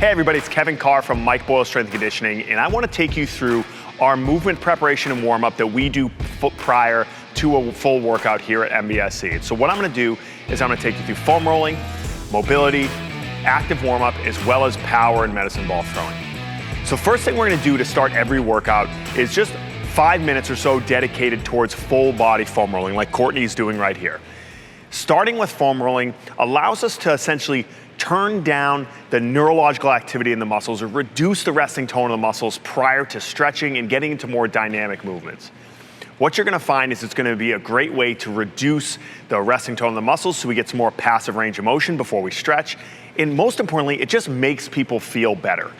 Hey everybody, it's Kevin Carr from Mike Boyle Strength and Conditioning, and I want to take you through our movement preparation and warm-up that we do prior to a full workout here at MBSC. So what I'm going to do is I'm going to take you through foam rolling, mobility, active warm-up, as well as power and medicine ball throwing. So first thing we're going to do to start every workout is just 5 minutes or so dedicated towards full body foam rolling, like Courtney's doing right here. Starting with foam rolling allows us to essentially turn down the neurological activity in the muscles or reduce the resting tone of the muscles prior to stretching and getting into more dynamic movements. What you're going to find is it's going to be a great way to reduce the resting tone of the muscles so we get some more passive range of motion before we stretch. And most importantly, it just makes people feel better.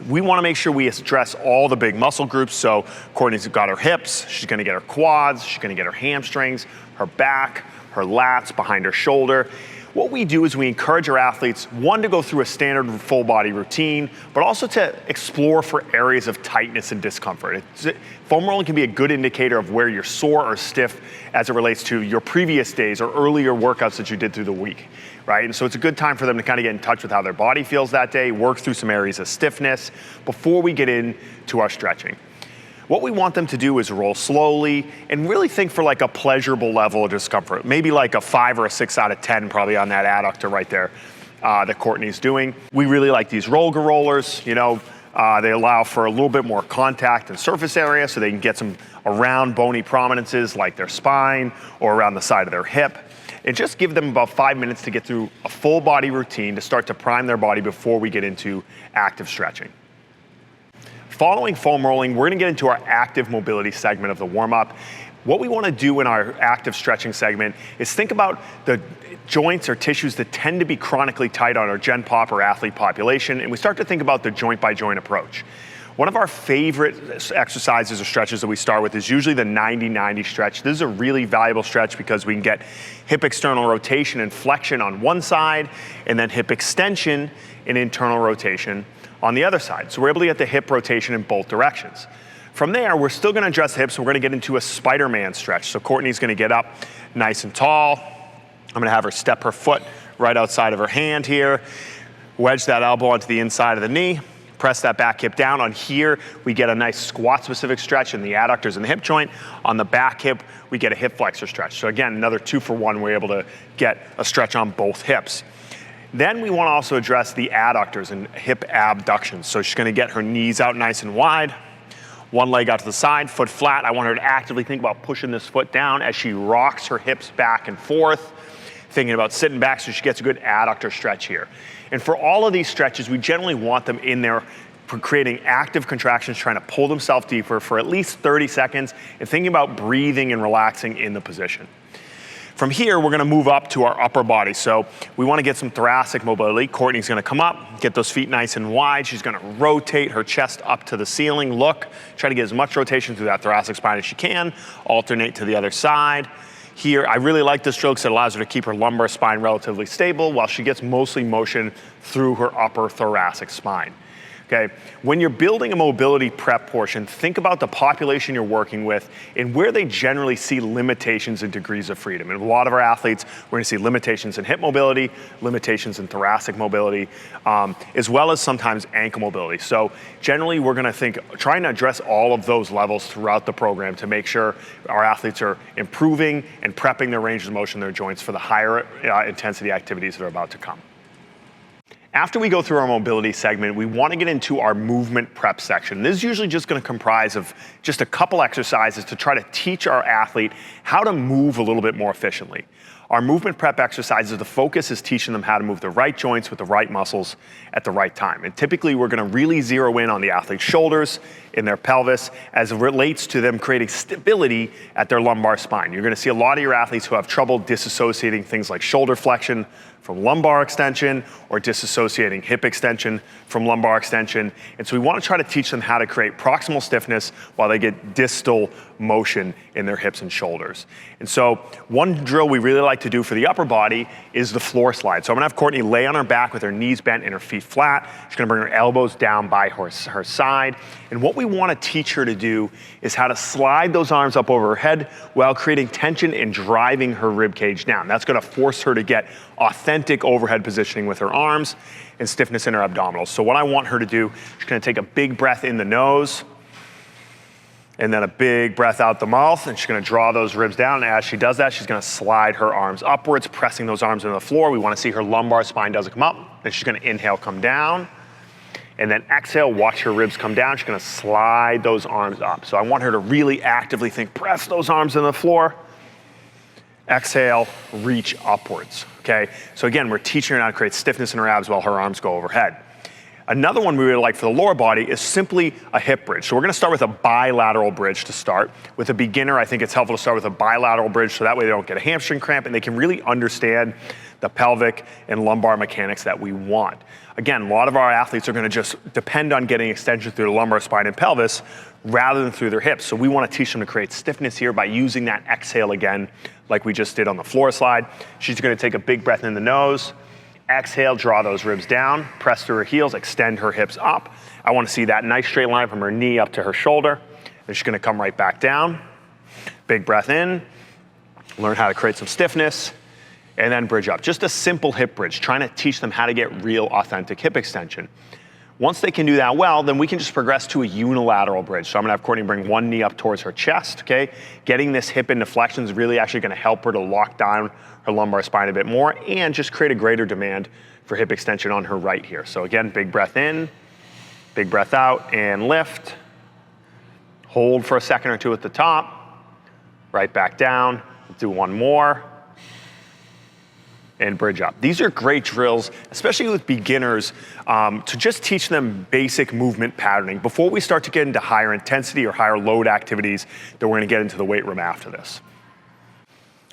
We want to make sure we address all the big muscle groups. So Courtney's got her hips, she's going to get her quads, she's going to get her hamstrings, her back, her lats, behind her shoulder. What we do is we encourage our athletes, one, to go through a standard full body routine, but also to explore for areas of tightness and discomfort. Foam rolling can be a good indicator of where you're sore or stiff as it relates to your previous days or earlier workouts that you did through the week, right? And so it's a good time for them to kind of get in touch with how their body feels that day, work through some areas of stiffness before we get into our stretching. What we want them to do is roll slowly and really think for like a pleasurable level of discomfort. Maybe like a 5 or a 6 out of 10 probably on that adductor right there that Courtney's doing. We really like these roller rollers. You know, they allow for a little bit more contact and surface area so they can get some around bony prominences like their spine or around the side of their hip. And just give them about 5 minutes to get through a full body routine to start to prime their body before we get into active stretching. Following foam rolling, we're going to get into our active mobility segment of the warm-up. What we want to do in our active stretching segment is think about the joints or tissues that tend to be chronically tight on our gen pop or athlete population, and we start to think about the joint-by-joint approach. One of our favorite exercises or stretches that we start with is usually the 90-90 stretch. This is a really valuable stretch because we can get hip external rotation and flexion on one side, and then hip extension and internal rotation on the other side. So we're able to get the hip rotation in both directions. From there, we're still going to address the hips, so we're going to get into a Spider-Man stretch. So Courtney's going to get up nice and tall. I'm going to have her step her foot right outside of her hand here, wedge that elbow onto the inside of the knee, press that back hip down. On here, we get a nice squat-specific stretch in the adductors and the hip joint. On the back hip, we get a hip flexor stretch. So again, another 2-for-1, we're able to get a stretch on both hips. Then we want to also address the adductors and hip abductions. So she's going to get her knees out nice and wide, one leg out to the side, foot flat. I want her to actively think about pushing this foot down as she rocks her hips back and forth, thinking about sitting back so she gets a good adductor stretch here. And for all of these stretches, we generally want them in there creating active contractions, trying to pull themselves deeper for at least 30 seconds and thinking about breathing and relaxing in the position. From here, we're going to move up to our upper body. So we want to get some thoracic mobility. Courtney's going to come up, get those feet nice and wide. She's going to rotate her chest up to the ceiling. Look, try to get as much rotation through that thoracic spine as she can. Alternate to the other side. Here, I really like this drill because it allows her to keep her lumbar spine relatively stable while she gets mostly motion through her upper thoracic spine. Okay, when you're building a mobility prep portion, think about the population you're working with and where they generally see limitations and degrees of freedom. And a lot of our athletes, we're going to see limitations in hip mobility, limitations in thoracic mobility, as well as sometimes ankle mobility. So generally, we're going to think, trying to address all of those levels throughout the program to make sure our athletes are improving and prepping their range of motion in their joints for the higher intensity activities that are about to come. After we go through our mobility segment, we want to get into our movement prep section. This is usually just going to comprise of just a couple exercises to try to teach our athlete how to move a little bit more efficiently. Our movement prep exercises, the focus is teaching them how to move the right joints with the right muscles at the right time. And typically, we're going to really zero in on the athlete's shoulders, in their pelvis, as it relates to them creating stability at their lumbar spine. You're going to see a lot of your athletes who have trouble disassociating things like shoulder flexion from lumbar extension or disassociating hip extension from lumbar extension. And so we want to try to teach them how to create proximal stiffness while they get distal motion in their hips and shoulders. And so one drill we really like to do for the upper body is the floor slide. So I'm going to have Courtney lay on her back with her knees bent and her feet flat. She's going to bring her elbows down by her side. And what we want to teach her to do is how to slide those arms up over her head while creating tension and driving her rib cage down. That's going to force her to get authentic authentic overhead positioning with her arms and stiffness in her abdominals. So what I want her to do, she's gonna take a big breath in the nose and then a big breath out the mouth, and she's gonna draw those ribs down. And as she does that, she's gonna slide her arms upwards, pressing those arms into the floor. We wanna see her lumbar spine doesn't come up. Then she's gonna inhale, come down. And then exhale, watch her ribs come down. She's gonna slide those arms up. So I want her to really actively think, press those arms into the floor. Exhale, reach upwards, okay? So again, we're teaching her how to create stiffness in her abs while her arms go overhead. Another one we would like for the lower body is simply a hip bridge. So we're gonna start with a bilateral bridge to start. With a beginner, I think it's helpful to start with a bilateral bridge so that way they don't get a hamstring cramp and they can really understand the pelvic and lumbar mechanics that we want. Again, a lot of our athletes are gonna just depend on getting extension through the lumbar spine and pelvis rather than through their hips. So we wanna teach them to create stiffness here by using that exhale again, like we just did on the floor slide. She's gonna take a big breath in the nose, exhale, draw those ribs down, press through her heels, extend her hips up. I wanna see that nice straight line from her knee up to her shoulder. And she's gonna come right back down. Big breath in, learn how to create some stiffness, and then bridge up. Just a simple hip bridge, trying to teach them how to get real authentic hip extension. Once they can do that well, then we can just progress to a unilateral bridge. So I'm gonna have Courtney bring one knee up towards her chest, okay? Getting this hip into flexion is really actually gonna help her to lock down her lumbar spine a bit more and just create a greater demand for hip extension on her right here. So again, big breath in, big breath out, and lift. Hold for a second or two at the top, right back down. Do one more. And bridge up. These are great drills, especially with beginners, to just teach them basic movement patterning before we start to get into higher intensity or higher load activities that we're gonna get into the weight room after this.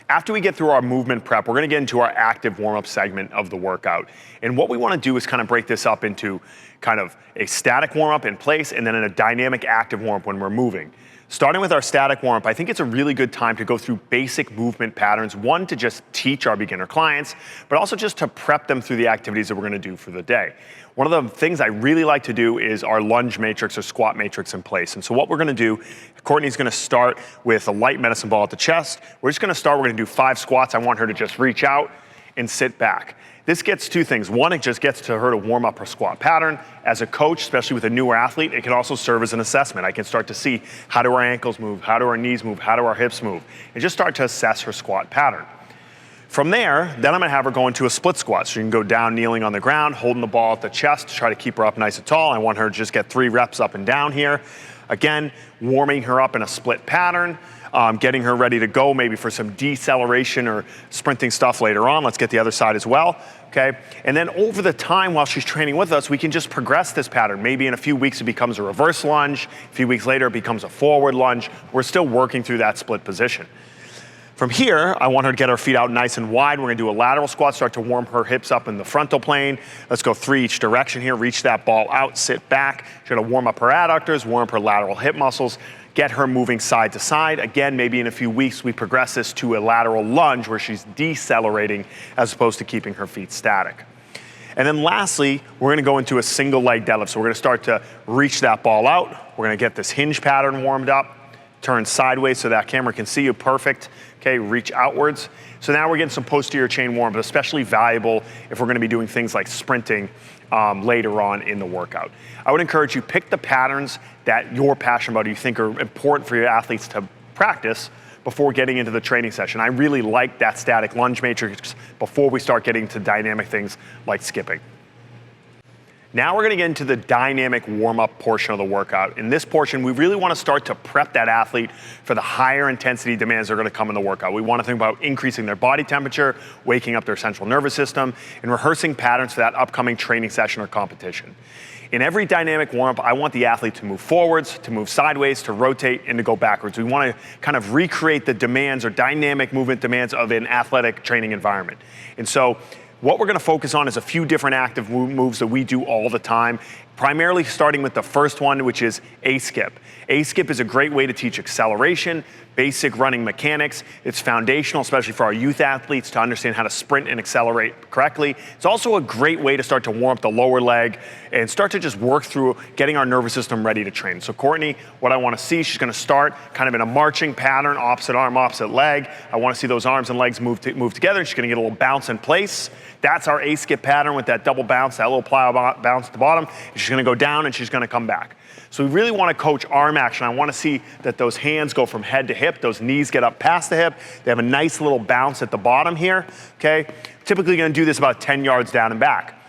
After we get through our movement prep, we're gonna get into our active warm-up segment of the workout. And what we wanna do is kind of break this up into kind of a static warm-up in place and then in a dynamic active warm-up when we're moving. Starting with our static warm-up, I think it's a really good time to go through basic movement patterns. One, to just teach our beginner clients, but also just to prep them through the activities that we're gonna do for the day. One of the things I really like to do is our lunge matrix or squat matrix in place. And so what we're gonna do, Courtney's gonna start with a light medicine ball at the chest. We're just gonna start, we're gonna do 5 squats. I want her to just reach out and sit back. This gets 2 things. One, it just gets to her to warm up her squat pattern. As a coach, especially with a newer athlete, it can also serve as an assessment. I can start to see how do our ankles move, how do our knees move, how do our hips move, and just start to assess her squat pattern. From there, then I'm gonna have her go into a split squat. So you can go down kneeling on the ground, holding the ball at the chest to try to keep her up nice and tall. I want her to just get 3 reps up and down here. Again, warming her up in a split pattern. Getting her ready to go maybe for some deceleration or sprinting stuff later on. Let's get the other side as well, okay? And then over the time while she's training with us, we can just progress this pattern. Maybe in a few weeks it becomes a reverse lunge. A few weeks later it becomes a forward lunge. We're still working through that split position. From here, I want her to get her feet out nice and wide. We're gonna do a lateral squat, start to warm her hips up in the frontal plane. Let's go 3 each direction here. Reach that ball out, sit back. She's gonna warm up her adductors, warm up her lateral hip muscles, get her moving side to side. Again, maybe in a few weeks, we progress this to a lateral lunge where she's decelerating as opposed to keeping her feet static. And then lastly, we're gonna go into a single leg deadlift. So we're gonna start to reach that ball out. We're gonna get this hinge pattern warmed up, turn sideways so that camera can see you perfect. Okay, reach outwards. So now we're getting some posterior chain warm, but especially valuable if we're gonna be doing things like sprinting later on in the workout. I would encourage you, pick the patterns that you're passionate about, you think are important for your athletes to practice before getting into the training session. I really like that static lunge matrix before we start getting to dynamic things like skipping. Now we're gonna get into the dynamic warm-up portion of the workout. In this portion, we really wanna start to prep that athlete for the higher intensity demands that are gonna come in the workout. We wanna think about increasing their body temperature, waking up their central nervous system, and rehearsing patterns for that upcoming training session or competition. In every dynamic warm-up, I want the athlete to move forwards, to move sideways, to rotate, and to go backwards. We wanna kind of recreate the demands or dynamic movement demands of an athletic training environment. And so, what we're gonna focus on is a few different active moves that we do all the time Primarily starting with the first one, which is A-skip. A-skip is a great way to teach acceleration, basic running mechanics. It's foundational, especially for our youth athletes, to understand how to sprint and accelerate correctly. It's also a great way to start to warm up the lower leg and start to just work through getting our nervous system ready to train. So Courtney, what I want to see, she's going to start kind of in a marching pattern, opposite arm, opposite leg. I want to see those arms and legs move together. She's going to get a little bounce in place. That's our A-skip pattern with that double bounce, that little plow bounce at the bottom. She's going to go down and she's going to come back. So we really want to coach arm action. I want to see that those hands go from head to hip, those knees get up past the hip. They have a nice little bounce at the bottom here, okay? Typically going to do this about 10 yards down and back.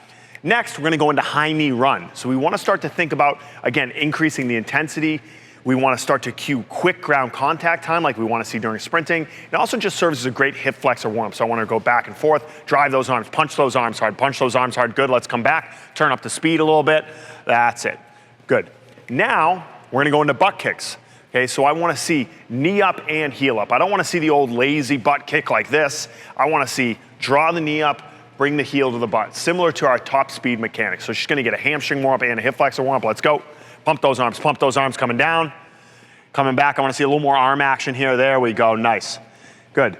Next, we're going to go into high knee run. So we want to start to think about, again, increasing the intensity. We want to start to cue quick ground contact time like we want to see during sprinting. It also just serves as a great hip flexor warm-up. So I want to go back and forth, drive those arms, punch those arms hard, punch those arms hard. Good, let's come back, turn up the speed a little bit. That's it. Good. Now, we're going to go into butt kicks. Okay, so I want to see knee up and heel up. I don't want to see the old lazy butt kick like this. I want to see draw the knee up, bring the heel to the butt, similar to our top speed mechanics. So she's going to get a hamstring warm-up and a hip flexor warm-up. Let's go. Pump those arms coming down. Coming back, I want to see a little more arm action here. There we go, nice. Good.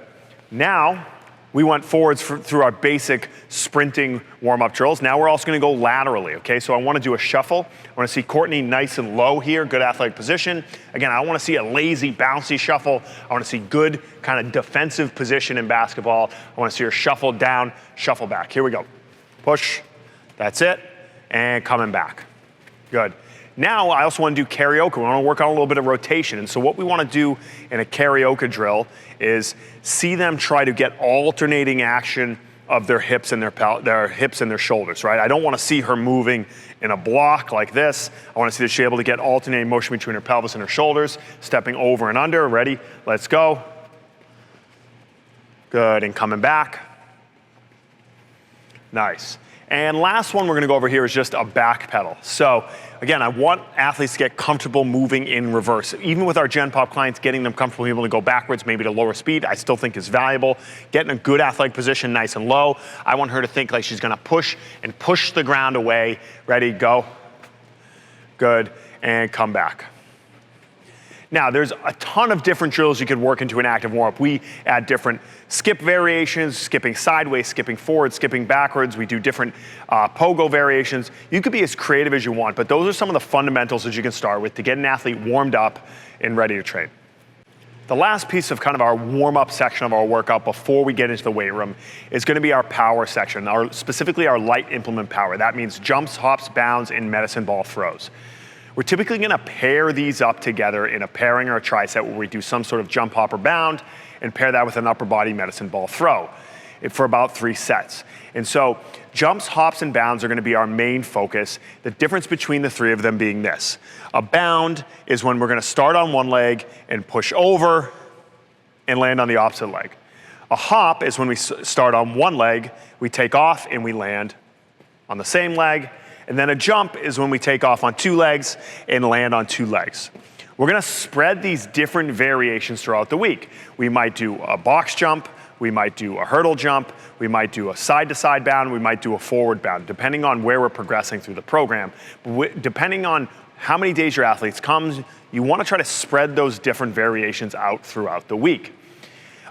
Now, we went forwards through our basic sprinting warm-up drills. Now we're also going to go laterally, okay? So I want to do a shuffle. I want to see Courtney nice and low here, good athletic position. Again, I don't want to see a lazy, bouncy shuffle. I want to see good kind of defensive position in basketball. I want to see her shuffle down, shuffle back. Here we go. Push, that's it, and coming back. Good. Now, I also want to do karaoke. We want to work on a little bit of rotation. And so what we want to do in a karaoke drill is see them try to get alternating action of their hips and their shoulders, right? I don't want to see her moving in a block like this. I want to see that she's able to get alternating motion between her pelvis and her shoulders, stepping over and under. Ready? Let's go. Good, and coming back. Nice. And last one we're going to go over here is just a back pedal. So again, I want athletes to get comfortable moving in reverse. Even with our Gen Pop clients, getting them comfortable being able to go backwards, maybe to lower speed, I still think is valuable. Getting a good athletic position nice and low. I want her to think like she's going to push the ground away. Ready, go. Good, and come back. Now, there's a ton of different drills you could work into an active warm-up. We add different skip variations, skipping sideways, skipping forward, skipping backwards. We do different pogo variations. You could be as creative as you want, but those are some of the fundamentals that you can start with to get an athlete warmed up and ready to train. The last piece of kind of our warm-up section of our workout before we get into the weight room is going to be our power section, specifically our light implement power. That means jumps, hops, bounds, and medicine ball throws. We're typically going to pair these up together in a pairing or a tricep where we do some sort of jump, hop, or bound and pair that with an upper body medicine ball throw for about 3 sets. And so jumps, hops, and bounds are going to be our main focus. The difference between the 3 of them being this. A bound is when we're going to start on one leg and push over and land on the opposite leg. A hop is when we start on one leg, we take off and we land on the same leg. And then a jump is when we take off on 2 legs and land on 2 legs. We're going to spread these different variations throughout the week. We might do a box jump, we might do a hurdle jump, we might do a side-to-side bound, we might do a forward bound, depending on where we're progressing through the program. Depending on how many days your athletes come, you want to try to spread those different variations out throughout the week.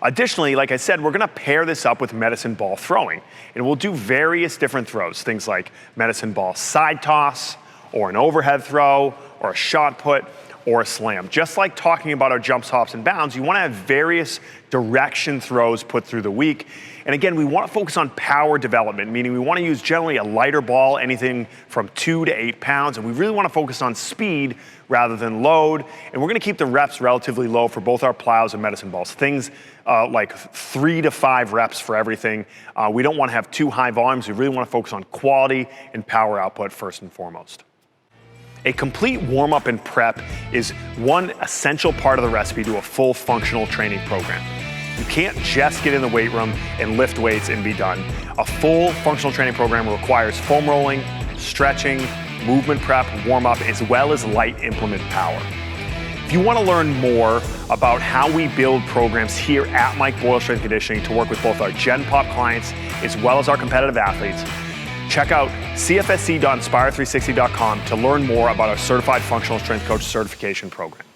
Additionally, like I said, we're going to pair this up with medicine ball throwing. And we'll do various different throws, things like medicine ball side toss, or an overhead throw, or a shot put, or a slam. Just like talking about our jumps, hops, and bounds, you want to have various direction throws put through the week. And again, we want to focus on power development, meaning we want to use generally a lighter ball, anything from 2 to 8 pounds, and we really want to focus on speed rather than load. And we're going to keep the reps relatively low for both our plows and medicine balls. Things like 3 to 5 reps for everything. We don't want to have too high volumes. We really want to focus on quality and power output first and foremost. A complete warm-up and prep is one essential part of the recipe to a full functional training program. You can't just get in the weight room and lift weights and be done. A full functional training program requires foam rolling, stretching, movement prep, warm-up, as well as light implement power. If you want to learn more about how we build programs here at Mike Boyle Strength and Conditioning to work with both our Gen Pop clients as well as our competitive athletes, Check out cfsc.inspire360.com to learn more about our Certified Functional Strength Coach certification program.